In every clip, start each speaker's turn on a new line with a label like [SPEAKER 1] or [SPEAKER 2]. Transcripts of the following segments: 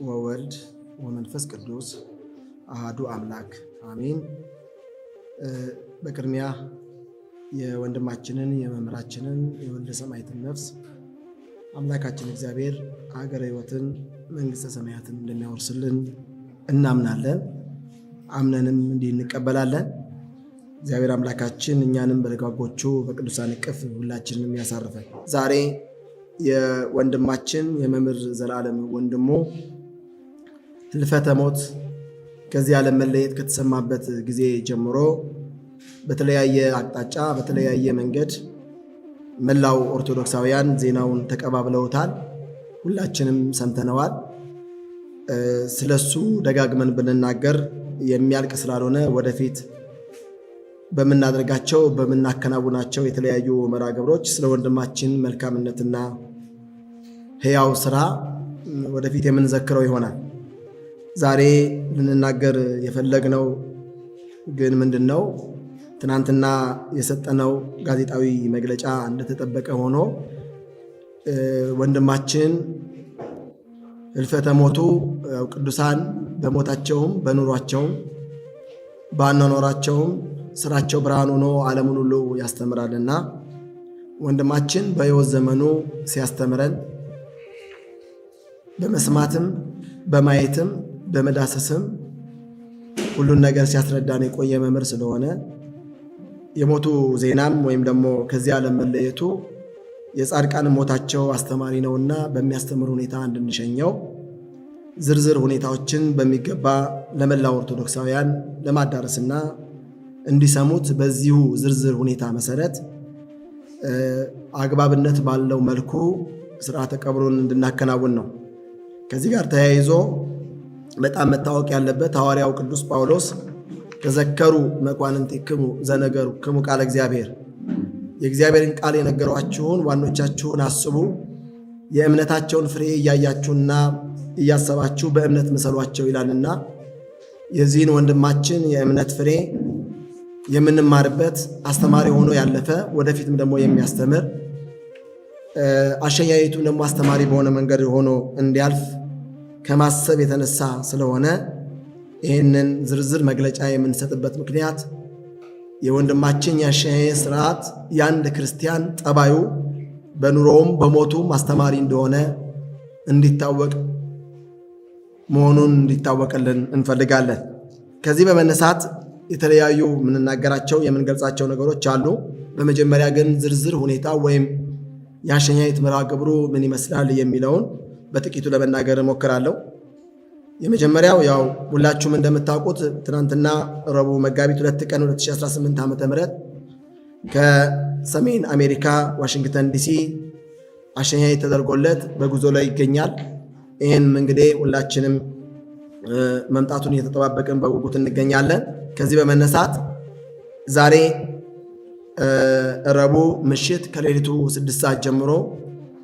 [SPEAKER 1] ወወልድ ወመንፈስ ቅዱስ አሃዱ አምላክ አሜን። በቅድሚያ የወንድማችንን የመምህራችንን የወልደ ሰማዕትን ነፍስ አምላካችን እግዚአብሔር ሀገረ ሕይወትን መንግሥተ ሰማያትን እንደሚያወርስልን እናምናለን። አምነንም እንዲህ እንቀበላለን። እግዚአብሔር አምላካችን እኛንም በደጋጎቹ በቅዱሳን እቅፍ ሁላችንንም ያሳርፈን። ዛሬ የወንድማችን የመምህር ዘላለም ወንድሙ ህልፈተ ሞት ከዚህ ዓለም መለየት ከተሰማበት ጊዜ ጀምሮ በተለያየ አቅጣጫ በተለያየ መንገድ መላው ኦርቶዶክሳውያን ዜናውን ተቀባብለውታል። ሁላችንም ሰምተነዋል። ስለሱ ደጋግመን ብንናገር የሚያልቅ ስላልሆነ ወደፊት በምናደርጋቸው በምናከናውናቸው የተለያዩ መርሃ ግብሮች ስለ ወንድማችን መልካምነትና ሕያው ስራ ወደፊት የምንዘክረው ይሆናል። ዛሬ ልንናገር የፈለግነው ግን ምንድነው? ትናንትና የሰጠነው ጋዜጣዊ መግለጫ እንደተጠበቀ ሆኖ ወንድማችን ህልፈተ ሞቱ ቅዱሳን በሞታቸውም በኑሯቸውም በአኗኗራቸውም ስራቸው ብርሃን ሆኖ ዓለሙን ሁሉ ያስተምራልና ወንድማችን በሕይወት ዘመኑ ሲያስተምረን በመስማትም በማየትም በመዳሰስም ሁሉን ነገር ሲያስረዳን የቆየ መምህር ስለሆነ የሞቱ ዜናም ወይም ደግሞ ከዚህ ዓለም መለየቱ የጻድቃን ሞታቸው አስተማሪ ነውና በሚያስተምር ሁኔታ እንድንሸኘው ዝርዝር ሁኔታዎችን በሚገባ ለመላው ኦርቶዶክሳውያን ለማዳረስና እንዲሰሙት በዚሁ ዝርዝር ሁኔታ መሰረት አግባብነት ባለው መልኩ ስርዓተ ቀብሩን እንድናከናውን ነው። ከዚህ ጋር ተያይዞ በጣም መታወቅ ያለበት ሐዋርያው ቅዱስ ጳውሎስ ተዘከሩ መኳንንቲክሙ ዘነገሩክሙ ቃለ እግዚአብሔር፣ የእግዚአብሔርን ቃል የነገሯችሁን ዋኖቻችሁን አስቡ፣ የእምነታቸውን ፍሬ እያያችሁና እያሰባችሁ በእምነት ምሰሏቸው ይላልና የዚህን ወንድማችን የእምነት ፍሬ የምንማርበት አስተማሪ ሆኖ ያለፈ ወደፊትም ደግሞ የሚያስተምር አሸያየቱን ደግሞ አስተማሪ በሆነ መንገድ ሆኖ እንዲያልፍ ከማሰብ የተነሳ ስለሆነ ይህንን ዝርዝር መግለጫ የምንሰጥበት ምክንያት የወንድማችን የአሸያየት ስርዓት የአንድ ክርስቲያን ጠባዩ በኑሮውም በሞቱም አስተማሪ እንደሆነ እንዲታወቅ መሆኑን እንዲታወቅልን እንፈልጋለን። ከዚህ በመነሳት የተለያዩ የምንናገራቸው የምንገልጻቸው ነገሮች አሉ። በመጀመሪያ ግን ዝርዝር ሁኔታ ወይም የአሸኛየት መርሃ ግብሩ ምን ይመስላል የሚለውን በጥቂቱ ለመናገር እሞክራለሁ። የመጀመሪያው ያው ሁላችሁም እንደምታውቁት ትናንትና ረቡዕ መጋቢት 2 ቀን 2018 ዓ.ም ከሰሜን አሜሪካ ዋሽንግተን ዲሲ አሸኛየት ተደርጎለት በጉዞ ላይ ይገኛል። ይህን እንግዲህ ሁላችንም መምጣቱን እየተጠባበቅን በጉጉት እንገኛለን። ከዚህ በመነሳት ዛሬ ረቡዕ ምሽት ከሌሊቱ 6 ሰዓት ጀምሮ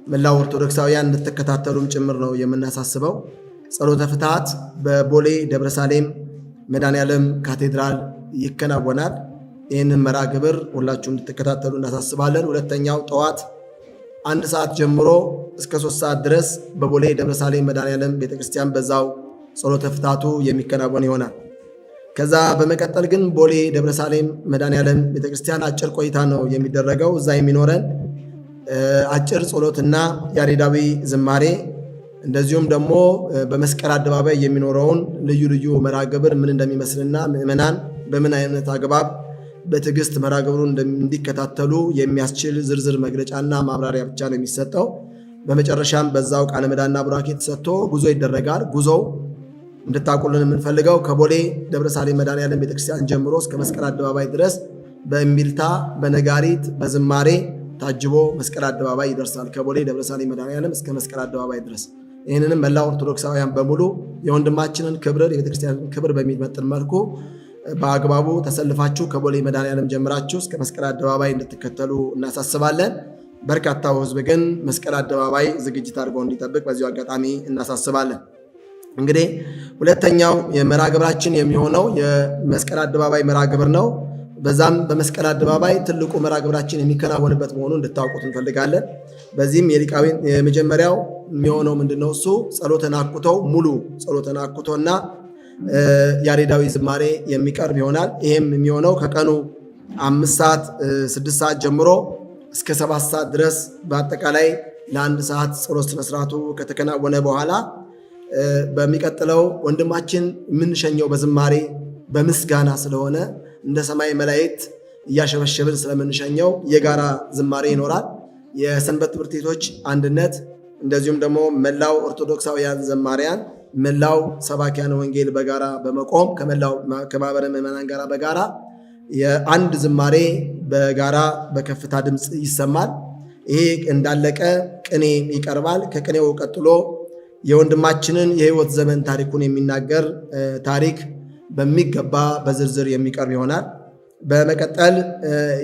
[SPEAKER 1] መላው ኦርቶዶክሳውያን እንድትከታተሉም ጭምር ነው የምናሳስበው። ጸሎተ ፍትሐት በቦሌ ደብረሳሌም መድኃኔዓለም ካቴድራል ይከናወናል። ይህንን መርሃ ግብር ሁላችሁ እንድትከታተሉ እናሳስባለን። ሁለተኛው ጠዋት 1 ሰዓት ጀምሮ እስከ 3 ሰዓት ድረስ በቦሌ ደብረሳሌም መድኃኔዓለም ቤተክርስቲያን በዛው ጸሎተ ፍትሐቱ የሚከናወን ይሆናል። ከዛ በመቀጠል ግን ቦሌ ደብረሳሌም መድኃኔዓለም ቤተክርስቲያን አጭር ቆይታ ነው የሚደረገው። እዛ የሚኖረን አጭር ጸሎትና ያሬዳዊ ዝማሬ እንደዚሁም ደግሞ በመስቀል አደባባይ የሚኖረውን ልዩ ልዩ መርሃ ግብር ምን እንደሚመስልና ምዕመናን በምን አይነት አግባብ በትዕግስት መርሃ ግብሩን እንዲከታተሉ የሚያስችል ዝርዝር መግለጫና ማብራሪያ ብቻ ነው የሚሰጠው። በመጨረሻም በዛው ቃለ ምዕዳንና ቡራኬ ተሰጥቶ ጉዞ ይደረጋል። ጉዞው እንድታቁልን የምንፈልገው ከቦሌ ደብረሳሌም መድኃኔዓለም ቤተክርስቲያን ጀምሮ እስከ መስቀል አደባባይ ድረስ በእምቢልታ በነጋሪት በዝማሬ ታጅቦ መስቀል አደባባይ ይደርሳል። ከቦሌ ደብረሳሌም መድኃኔዓለም እስከ መስቀል አደባባይ ድረስ። ይህንንም መላው ኦርቶዶክሳውያን በሙሉ የወንድማችንን ክብር የቤተክርስቲያንን ክብር በሚመጥን መልኩ በአግባቡ ተሰልፋችሁ ከቦሌ መድኃኔዓለም ጀምራችሁ እስከ መስቀል አደባባይ እንድትከተሉ እናሳስባለን። በርካታው ሕዝብ ግን መስቀል አደባባይ ዝግጅት አድርጎ እንዲጠብቅ በዚሁ አጋጣሚ እናሳስባለን። እንግዲህ ሁለተኛው የመርሃ ግብራችን የሚሆነው የመስቀል አደባባይ መርሃ ግብር ነው። በዛም በመስቀል አደባባይ ትልቁ መርሃ ግብራችን የሚከናወንበት መሆኑን እንድታውቁት እንፈልጋለን። በዚህም የሊቃውያን የመጀመሪያው የሚሆነው ምንድነው? እሱ ጸሎተ ናኩቶው ሙሉ ጸሎተ ናኩቶና ያሬዳዊ ዝማሬ የሚቀርብ ይሆናል። ይሄም የሚሆነው ከቀኑ 5 ሰዓት 6 ሰዓት ጀምሮ እስከ 7 ሰዓት ድረስ በአጠቃላይ ለ1 ሰዓት ጸሎት ስነ ስርዓቱ ከተከናወነ በኋላ በሚቀጥለው ወንድማችን የምንሸኘው በዝማሬ በምስጋና ስለሆነ እንደ ሰማይ መላእክት እያሸበሸብን ስለምንሸኘው የጋራ ዝማሬ ይኖራል። የሰንበት ትምህርት ቤቶች አንድነት እንደዚሁም ደግሞ መላው ኦርቶዶክሳውያን ዘማሪያን፣ መላው ሰባኪያን ወንጌል በጋራ በመቆም ከማህበረ ምዕመናን ጋር በጋራ የአንድ ዝማሬ በጋራ በከፍታ ድምፅ ይሰማል። ይሄ እንዳለቀ ቅኔ ይቀርባል። ከቅኔው ቀጥሎ የወንድማችንን የህይወት ዘመን ታሪኩን የሚናገር ታሪክ በሚገባ በዝርዝር የሚቀርብ ይሆናል። በመቀጠል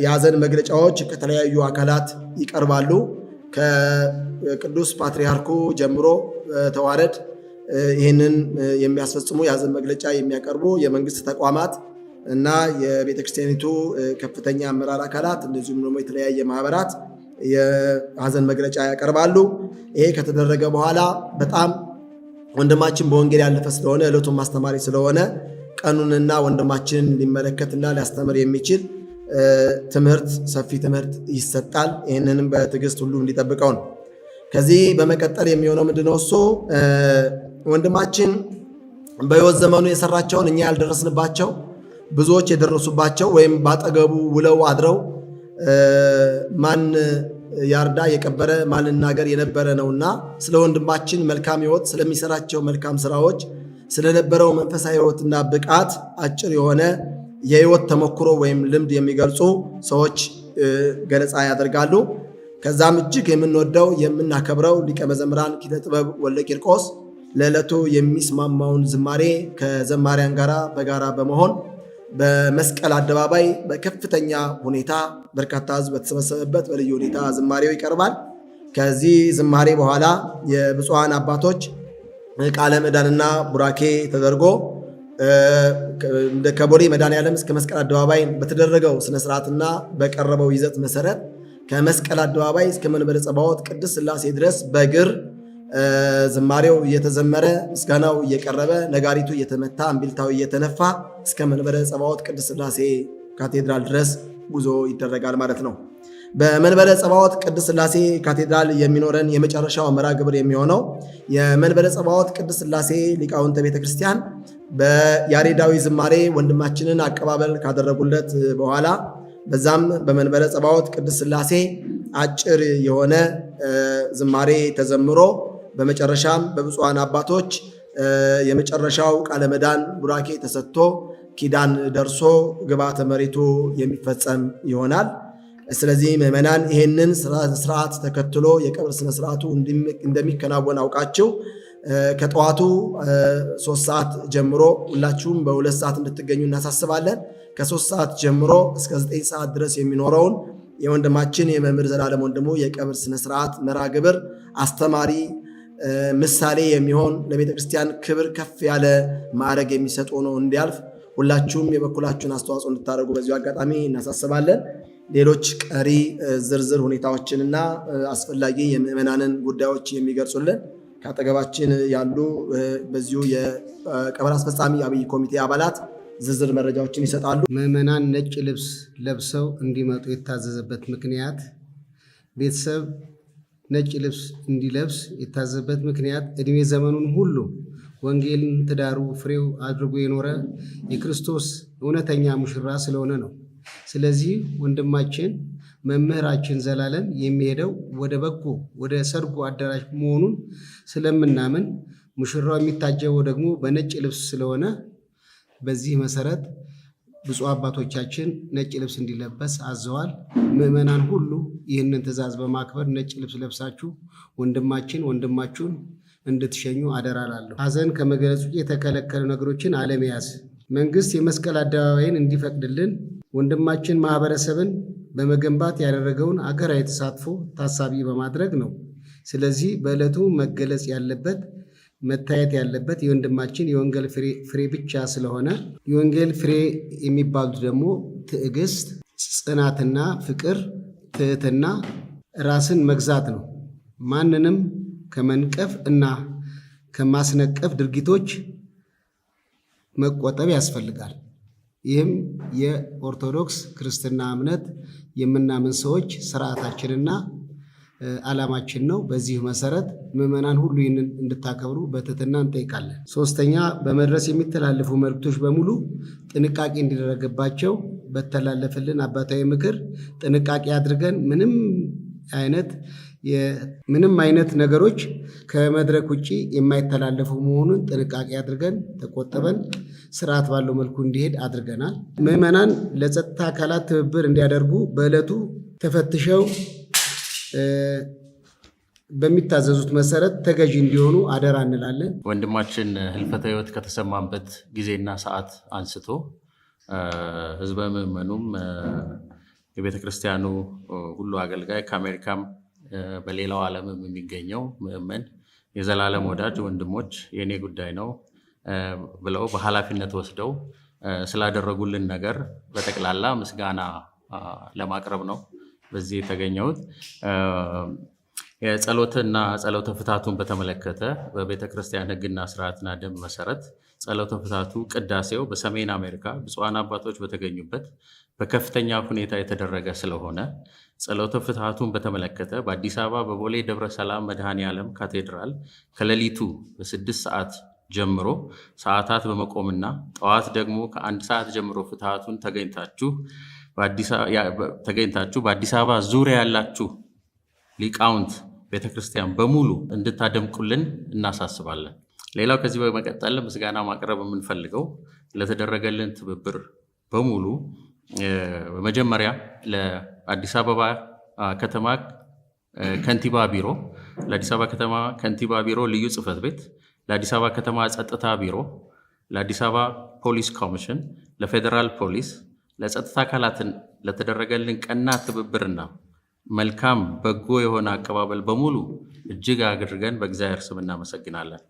[SPEAKER 1] የሐዘን መግለጫዎች ከተለያዩ አካላት ይቀርባሉ። ከቅዱስ ፓትርያርኩ ጀምሮ ተዋረድ ይህንን የሚያስፈጽሙ የሐዘን መግለጫ የሚያቀርቡ የመንግስት ተቋማት እና የቤተክርስቲያኒቱ ከፍተኛ አመራር አካላት እንደዚሁም ደግሞ የተለያየ ማህበራት የሐዘን መግለጫ ያቀርባሉ። ይሄ ከተደረገ በኋላ በጣም ወንድማችን በወንጌል ያለፈ ስለሆነ ዕለቱን ማስተማሪ ስለሆነ ቀኑንና ወንድማችንን ሊመለከትና ሊያስተምር የሚችል ትምህርት ሰፊ ትምህርት ይሰጣል። ይህንንም በትዕግስት ሁሉ እንዲጠብቀው ነው። ከዚህ በመቀጠል የሚሆነው ምንድነው? እሱ ወንድማችን በሕይወት ዘመኑ የሰራቸውን እኛ ያልደረስንባቸው ብዙዎች የደረሱባቸው ወይም ባጠገቡ ውለው አድረው ማን ያርዳ የቀበረ ማን ናገር የነበረ ነውና ስለ ወንድማችን መልካም ሕይወት ስለሚሰራቸው መልካም ስራዎች ስለነበረው መንፈሳዊ ሕይወትና ብቃት አጭር የሆነ የሕይወት ተሞክሮ ወይም ልምድ የሚገልጹ ሰዎች ገለጻ ያደርጋሉ። ከዛም እጅግ የምንወደው የምናከብረው ሊቀ መዘምራን ኪነጥበብ ወልደ ቂርቆስ ለዕለቱ የሚስማማውን ዝማሬ ከዘማሪያን ጋራ በጋራ በመሆን በመስቀል አደባባይ በከፍተኛ ሁኔታ በርካታ ሕዝብ በተሰበሰበበት በልዩ ሁኔታ ዝማሬው ይቀርባል። ከዚህ ዝማሬ በኋላ የብፁዓን አባቶች ቃለ ምዕዳንና ቡራኬ ተደርጎ ከቦሌ መድኃኔዓለም እስከ መስቀል አደባባይ በተደረገው ስነስርዓትና በቀረበው ይዘት መሰረት ከመስቀል አደባባይ እስከ መንበረ ጸባዖት ቅድስት ሥላሴ ድረስ በእግር ዝማሬው እየተዘመረ ምስጋናው እየቀረበ ነጋሪቱ እየተመታ እምቢልታው እየተነፋ እስከ መንበረ ጸባዖት ቅድስት ሥላሴ ካቴድራል ድረስ ጉዞ ይደረጋል ማለት ነው። በመንበረ ጸባዖት ቅድስት ሥላሴ ካቴድራል የሚኖረን የመጨረሻው መርሃ ግብር የሚሆነው የመንበረ ጸባዖት ቅድስት ሥላሴ ሊቃውንተ ቤተክርስቲያን በያሬዳዊ ዝማሬ ወንድማችንን አቀባበል ካደረጉለት በኋላ በዛም በመንበረ ጸባዖት ቅድስት ሥላሴ አጭር የሆነ ዝማሬ ተዘምሮ በመጨረሻም በብፁዓን አባቶች የመጨረሻው ቃለ ምዕዳን ቡራኬ ተሰጥቶ ኪዳን ደርሶ ግብዓተ መሬቱ የሚፈጸም ይሆናል። ስለዚህ ምዕመናን ይሄንን ስርዓት ተከትሎ የቀብር ስነ ስርዓቱ እንደሚከናወን አውቃችሁ ከጠዋቱ 3 ሰዓት ጀምሮ ሁላችሁም በ2 ሰዓት እንድትገኙ እናሳስባለን። ከ3 ሰዓት ጀምሮ እስከ 9 ሰዓት ድረስ የሚኖረውን የወንድማችን የመምህር ዘላለም ወንድሙ የቀብር ስነ ስርዓት መርሃ ግብር አስተማሪ ምሳሌ የሚሆን ለቤተ ክርስቲያን ክብር ከፍ ያለ ማዕረግ የሚሰጥ ሆኖ እንዲያልፍ ሁላችሁም የበኩላችሁን አስተዋጽኦ እንድታደርጉ በዚሁ አጋጣሚ እናሳስባለን። ሌሎች ቀሪ ዝርዝር ሁኔታዎችንና አስፈላጊ የምዕመናንን ጉዳዮች የሚገልጹልን ከአጠገባችን ያሉ በዚሁ የቀብር አስፈጻሚ አብይ ኮሚቴ አባላት ዝርዝር መረጃዎችን ይሰጣሉ።
[SPEAKER 2] ምዕመናን ነጭ ልብስ ለብሰው እንዲመጡ የታዘዘበት ምክንያት ቤተሰብ ነጭ ልብስ እንዲለብስ የታዘዘበት ምክንያት ዕድሜ ዘመኑን ሁሉ ወንጌልን ትዳሩ ፍሬው አድርጎ የኖረ የክርስቶስ እውነተኛ ሙሽራ ስለሆነ ነው። ስለዚህ ወንድማችን መምህራችን ዘላለም የሚሄደው ወደ በጎ ወደ ሰርጉ አዳራሽ መሆኑን ስለምናምን ሙሽራው የሚታጀበው ደግሞ በነጭ ልብስ ስለሆነ በዚህ መሰረት ብፁዕ አባቶቻችን ነጭ ልብስ እንዲለበስ አዘዋል። ምዕመናን ሁሉ ይህንን ትእዛዝ በማክበር ነጭ ልብስ ለብሳችሁ ወንድማችሁን እንድትሸኙ አደራላለሁ። ሐዘን ከመግለጽ ውጭ የተከለከሉ ነገሮችን አለመያዝ፣ መንግስት የመስቀል አደባባይን እንዲፈቅድልን ወንድማችን ማህበረሰብን በመገንባት ያደረገውን አገራዊ ተሳትፎ ታሳቢ በማድረግ ነው። ስለዚህ በዕለቱ መገለጽ ያለበት መታየት ያለበት የወንድማችን የወንጌል ፍሬ ብቻ ስለሆነ የወንጌል ፍሬ የሚባሉት ደግሞ ትዕግስት፣ ጽናትና ፍቅር፣ ትህትና፣ ራስን መግዛት ነው። ማንንም ከመንቀፍ እና ከማስነቀፍ ድርጊቶች መቆጠብ ያስፈልጋል። ይህም የኦርቶዶክስ ክርስትና እምነት የምናምን ሰዎች ስርዓታችንና ዓላማችን ነው። በዚህ መሰረት ምዕመናን ሁሉ ይህንን እንድታከብሩ በትህትና እንጠይቃለን። ሶስተኛ፣ በመድረስ የሚተላለፉ መልእክቶች በሙሉ ጥንቃቄ እንዲደረግባቸው በተላለፈልን አባታዊ ምክር ጥንቃቄ አድርገን ምንም አይነት ነገሮች ከመድረክ ውጭ የማይተላለፉ መሆኑን ጥንቃቄ አድርገን ተቆጥበን ስርዓት ባለው መልኩ እንዲሄድ አድርገናል። ምዕመናን ለጸጥታ አካላት ትብብር እንዲያደርጉ በዕለቱ ተፈትሸው በሚታዘዙት መሰረት ተገዢ እንዲሆኑ አደራ እንላለን።
[SPEAKER 3] ወንድማችን ህልፈተ ህይወት ከተሰማበት ጊዜና ሰዓት አንስቶ ህዝበ ምዕመኑም የቤተ ክርስቲያኑ ሁሉ አገልጋይ ከአሜሪካም በሌላው ዓለምም የሚገኘው ምዕመን የዘላለም ወዳጅ ወንድሞች የኔ ጉዳይ ነው ብለው በኃላፊነት ወስደው ስላደረጉልን ነገር በጠቅላላ ምስጋና ለማቅረብ ነው በዚህ የተገኘሁት። የጸሎትና ጸሎተ ፍታቱን በተመለከተ በቤተ ክርስቲያን ሕግና ስርዓትና ደንብ መሰረት ጸሎተ ፍታቱ ቅዳሴው በሰሜን አሜሪካ ብፁዓን አባቶች በተገኙበት በከፍተኛ ሁኔታ የተደረገ ስለሆነ ጸሎተ ፍታቱን በተመለከተ በአዲስ አበባ በቦሌ ደብረ ሰላም መድኃኔ ዓለም ካቴድራል ከሌሊቱ በ6 ሰዓት ጀምሮ ሰዓታት በመቆምና ጠዋት ደግሞ ከ1 ሰዓት ጀምሮ ፍታቱን ተገኝታችሁ በአዲስ አበባ ዙሪያ ያላችሁ ሊቃውንት ቤተክርስቲያን በሙሉ እንድታደምቁልን እናሳስባለን። ሌላው ከዚህ በመቀጠል ምስጋና ማቅረብ የምንፈልገው ለተደረገልን ትብብር በሙሉ በመጀመሪያ ለአዲስ አበባ ከተማ ከንቲባ ቢሮ፣ ለአዲስ አበባ ከተማ ከንቲባ ቢሮ ልዩ ጽሕፈት ቤት፣ ለአዲስ አበባ ከተማ ጸጥታ ቢሮ፣ ለአዲስ አበባ ፖሊስ ኮሚሽን፣ ለፌዴራል ፖሊስ፣ ለጸጥታ አካላትን ለተደረገልን ቀና ትብብርና መልካም በጎ የሆነ አቀባበል በሙሉ እጅግ አድርገን በእግዚአብሔር ስም እናመሰግናለን።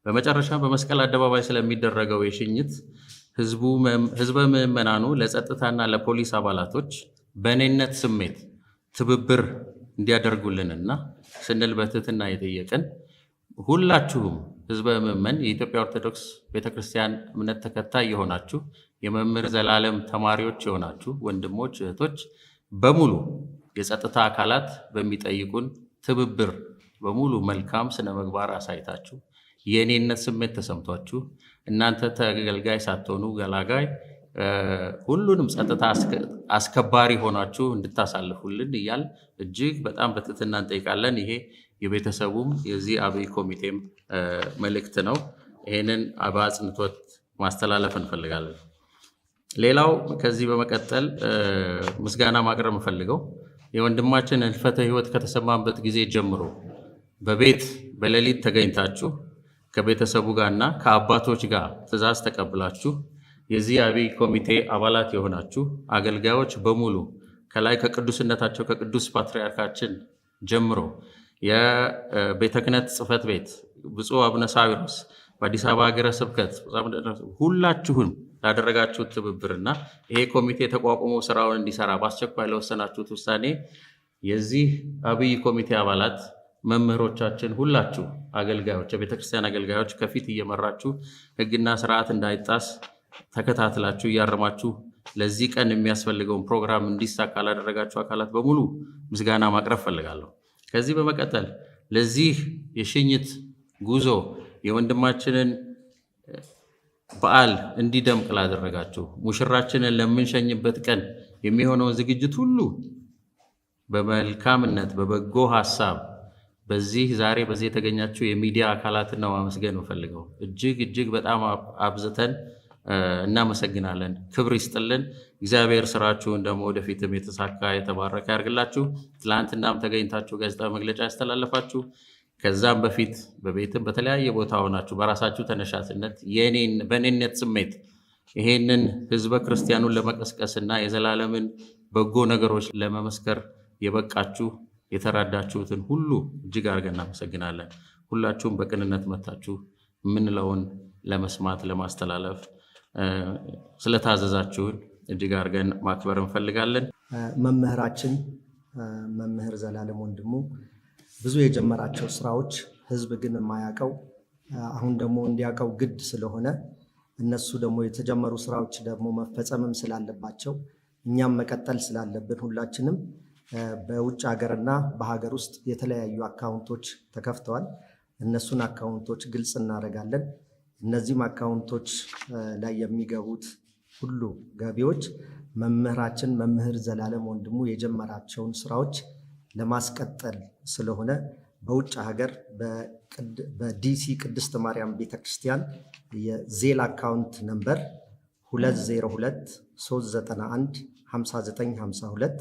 [SPEAKER 3] በመጨረሻ በመስቀል አደባባይ ስለሚደረገው የሽኝት ህዝበ ምዕመናኑ ለጸጥታና ለፖሊስ አባላቶች በእኔነት ስሜት ትብብር እንዲያደርጉልንና ስንል በትህትና የጠየቅን ሁላችሁም ህዝበ ምዕመን የኢትዮጵያ ኦርቶዶክስ ቤተክርስቲያን እምነት ተከታይ የሆናችሁ የመምህር ዘላለም ተማሪዎች የሆናችሁ ወንድሞች እህቶች በሙሉ የጸጥታ አካላት በሚጠይቁን ትብብር በሙሉ መልካም ስነ ምግባር አሳይታችሁ የእኔነት ስሜት ተሰምቷችሁ እናንተ ተገልጋይ ሳትሆኑ ገላጋይ ሁሉንም ጸጥታ አስከባሪ ሆናችሁ እንድታሳልፉልን እያል እጅግ በጣም በትህትና እንጠይቃለን። ይሄ የቤተሰቡም የዚህ አብይ ኮሚቴም መልእክት ነው። ይሄንን በአጽንኦት ማስተላለፍ እንፈልጋለን። ሌላው ከዚህ በመቀጠል ምስጋና ማቅረብ እንፈልገው የወንድማችን ህልፈተ ህይወት ከተሰማበት ጊዜ ጀምሮ በቤት በሌሊት ተገኝታችሁ ከቤተሰቡ ጋርና ከአባቶች ጋር ትእዛዝ ተቀብላችሁ የዚህ አብይ ኮሚቴ አባላት የሆናችሁ አገልጋዮች በሙሉ ከላይ ከቅዱስነታቸው ከቅዱስ ፓትርያርካችን ጀምሮ የቤተ ክህነት ጽሕፈት ቤት ብፁዕ አቡነ ሳዊሮስ በአዲስ አበባ ሀገረ ስብከት ሁላችሁን ላደረጋችሁት ትብብርና ይሄ ኮሚቴ ተቋቁሞ ስራውን እንዲሰራ በአስቸኳይ ለወሰናችሁት ውሳኔ የዚህ አብይ ኮሚቴ አባላት መምህሮቻችን ሁላችሁ አገልጋዮች የቤተክርስቲያን አገልጋዮች ከፊት እየመራችሁ ህግና ስርዓት እንዳይጣስ ተከታትላችሁ እያረማችሁ ለዚህ ቀን የሚያስፈልገውን ፕሮግራም እንዲሳካ ላደረጋችሁ አካላት በሙሉ ምስጋና ማቅረብ ፈልጋለሁ። ከዚህ በመቀጠል ለዚህ የሽኝት ጉዞ የወንድማችንን በዓል እንዲደምቅ ላደረጋችሁ ሙሽራችንን ለምንሸኝበት ቀን የሚሆነውን ዝግጅት ሁሉ በመልካምነት በበጎ ሀሳብ ዛሬ በዚህ የተገኛችሁ የሚዲያ አካላትን ነው ማመስገን እንፈልገው። እጅግ በጣም አብዝተን እናመሰግናለን። ክብር ይስጥልን። እግዚአብሔር ስራችሁን ደግሞ ወደፊትም የተሳካ የተባረከ ያርግላችሁ። ትላንትናም ተገኝታችሁ ጋዜጣዊ መግለጫ ያስተላለፋችሁ ከዛም በፊት በቤትም በተለያየ ቦታ ሆናችሁ በራሳችሁ ተነሳሽነት በእኔነት ስሜት ይሄንን ህዝበ ክርስቲያኑን ለመቀስቀስና የዘላለምን በጎ ነገሮች ለመመስከር የበቃችሁ የተራዳችሁትን ሁሉ እጅግ አድርገን እናመሰግናለን። ሁላችሁም በቅንነት መታችሁ የምንለውን ለመስማት ለማስተላለፍ ስለታዘዛችሁን እጅግ አድርገን ማክበር እንፈልጋለን።
[SPEAKER 4] መምህራችን መምህር ዘላለም ወንድሙ ብዙ የጀመራቸው ስራዎች ህዝብ ግን የማያውቀው አሁን ደግሞ እንዲያውቀው ግድ ስለሆነ እነሱ ደግሞ የተጀመሩ ስራዎች ደግሞ መፈጸምም ስላለባቸው እኛም መቀጠል ስላለብን ሁላችንም በውጭ ሀገርና በሀገር ውስጥ የተለያዩ አካውንቶች ተከፍተዋል። እነሱን አካውንቶች ግልጽ እናደርጋለን። እነዚህም አካውንቶች ላይ የሚገቡት ሁሉ ገቢዎች መምህራችን መምህር ዘላለም ወንድሙ የጀመራቸውን ስራዎች ለማስቀጠል ስለሆነ በውጭ ሀገር በዲሲ ቅድስት ማርያም ቤተክርስቲያን የዜል አካውንት ነምበር 202-391-5952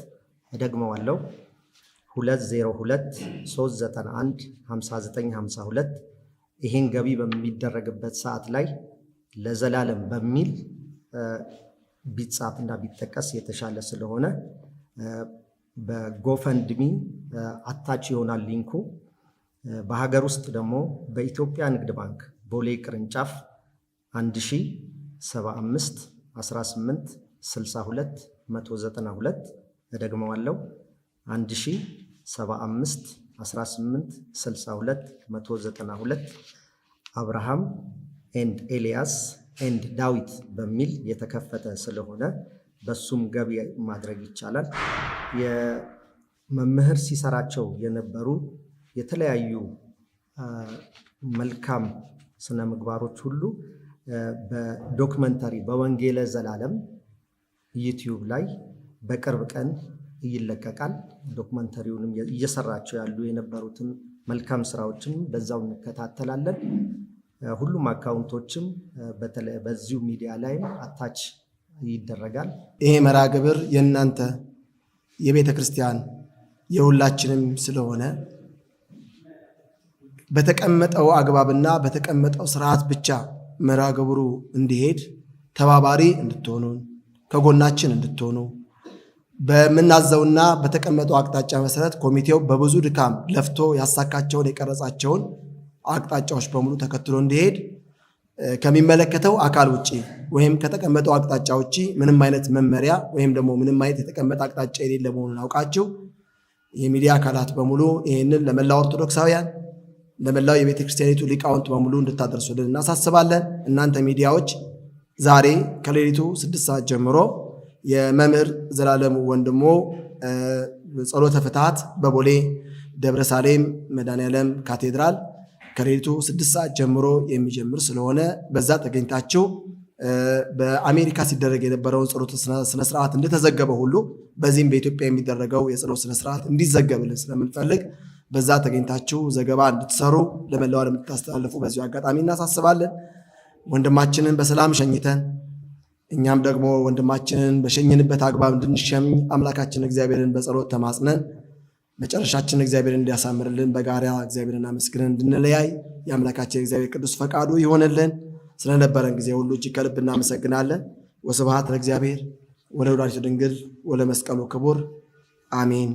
[SPEAKER 4] እደግመዋለሁ 202-391-5952 ይህን ገቢ በሚደረግበት ሰዓት ላይ ለዘላለም በሚል ቢጻፍና ቢጠቀስ የተሻለ ስለሆነ በጎፈንድሚ አታች ይሆናል ሊንኩ። በሀገር ውስጥ ደግሞ በኢትዮጵያ ንግድ ባንክ ቦሌ ቅርንጫፍ 1075-18-62-192 እደግመዋለሁ 1075-18-62-192 አብርሃም ኤንድ ኤልያስ ኤንድ ዳዊት በሚል የተከፈተ ስለሆነ በሱም ገቢ ማድረግ ይቻላል። የመምህር ሲሰራቸው የነበሩ የተለያዩ መልካም ስነ ምግባሮች ሁሉ በዶክመንተሪ በወንጌለ ዘላለም ዩቲዩብ ላይ በቅርብ ቀን ይለቀቃል። ዶክመንተሪውንም እየሰራቸው ያሉ የነበሩትን መልካም ስራዎችን በዛው እንከታተላለን። ሁሉም አካውንቶችም በተለይ በዚሁ ሚዲያ ላይ አታች ይደረጋል።
[SPEAKER 1] ይሄ መርሃ ግብር የእናንተ የቤተ ክርስቲያን የሁላችንም ስለሆነ በተቀመጠው አግባብና በተቀመጠው ስርዓት ብቻ መርሃ ግብሩ እንዲሄድ ተባባሪ እንድትሆኑ ከጎናችን እንድትሆኑ በምናዘውና በተቀመጠው አቅጣጫ መሰረት ኮሚቴው በብዙ ድካም ለፍቶ ያሳካቸውን የቀረጻቸውን አቅጣጫዎች በሙሉ ተከትሎ እንዲሄድ ከሚመለከተው አካል ውጪ ወይም ከተቀመጠው አቅጣጫ ውጪ ምንም አይነት መመሪያ ወይም ደግሞ ምንም አይነት የተቀመጠ አቅጣጫ የሌለ መሆኑን አውቃችሁ የሚዲያ አካላት በሙሉ ይህንን ለመላው ኦርቶዶክሳውያን ለመላው የቤተ ክርስቲያኒቱ ሊቃውንት በሙሉ እንድታደርሱልን እናሳስባለን። እናንተ ሚዲያዎች ዛሬ ከሌሊቱ 6 ሰዓት ጀምሮ የመምህር ዘላለም ወንድሙ ጸሎተ ፍትሐት በቦሌ ደብረ ሳሌም መድኃኔዓለም ካቴድራል ከሌሊቱ 6 ሰዓት ጀምሮ የሚጀምር ስለሆነ በዛ ተገኝታችሁ በአሜሪካ ሲደረግ የነበረውን ጸሎት ስነ ስርዓት እንደተዘገበ ሁሉ በዚህም በኢትዮጵያ የሚደረገው የጸሎት ስነ ስርዓት እንዲዘገብልን ስለምንፈልግ በዛ ተገኝታችሁ ዘገባ እንድትሰሩ ለመላው ዓለም እንድታስተላልፉ በዚሁ አጋጣሚ እናሳስባለን። ወንድማችንን በሰላም ሸኝተን እኛም ደግሞ ወንድማችንን በሸኝንበት አግባብ እንድንሸኝ አምላካችን እግዚአብሔርን በጸሎት ተማጽነን መጨረሻችን እግዚአብሔር እንዲያሳምርልን በጋራ እግዚአብሔርን አመስግነን እንድንለያይ የአምላካችን እግዚአብሔር ቅዱስ ፈቃዱ ይሆንልን። ስለነበረን ጊዜ ሁሉ እጅግ ከልብ እናመሰግናለን። ወስብሐት ለእግዚአብሔር ወለወላዲቱ ድንግል ወለመስቀሉ ክቡር አሜን።